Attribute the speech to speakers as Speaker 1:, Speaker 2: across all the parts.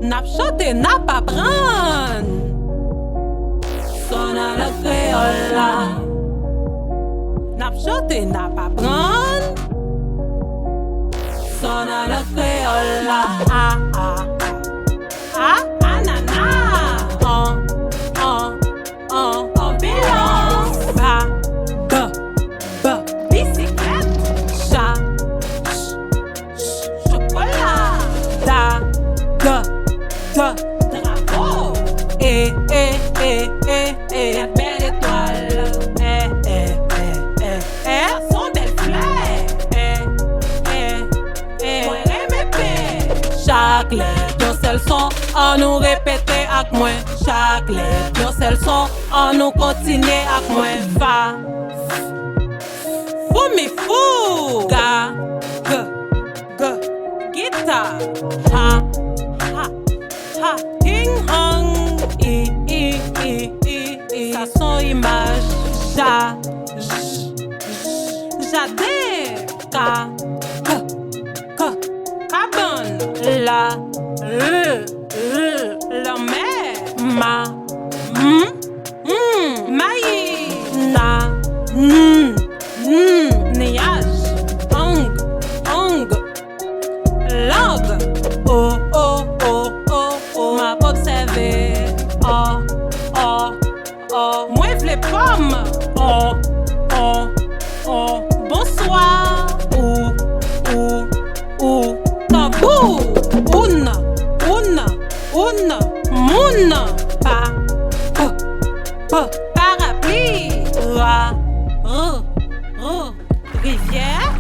Speaker 1: N'a chanté, n'a pas prendre. Son à la créole là. N'a chanté, n'a pas prendre. Son à la créole là. Ah ah ah ah nana. Ambulance. Bicyclette. Chat. Chocolat. Drapeau. La belle étoile. Son belle fleur. Chaque lettre, yon seul son, on nous répéter avec moi. Chaque lettre, yon seul son, on nous continuer avec moi. Fa, fou mi fou. Ga, guitare. Ha, ting hang. Ça son image. Jadé. Cabane. La mer. Maïs. Nuage. Ong. Langue. Oh. M'a observé. Moi v'les pommes. Bonsoir. Tabou. Moun. Parapluie. Rivière.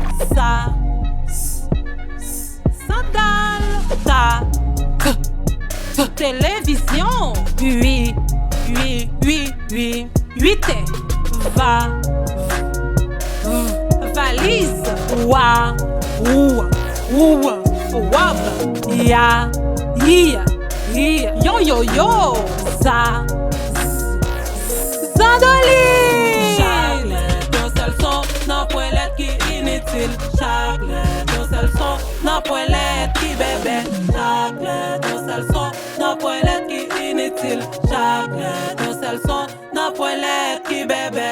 Speaker 1: Sandale. Télévision. Oui. 8 valise. Wab. Ya. Yo. Zandoline. Chaque lettre, yon seul son, nan point lettre qui inutile. Chaque lettre, yon seul son, nan point lettre qui bébé. Chaque lettre, yon seul son, nan point lettre qui inutile. Chaque lettre, yon seul son, nan point lettre qui bébé.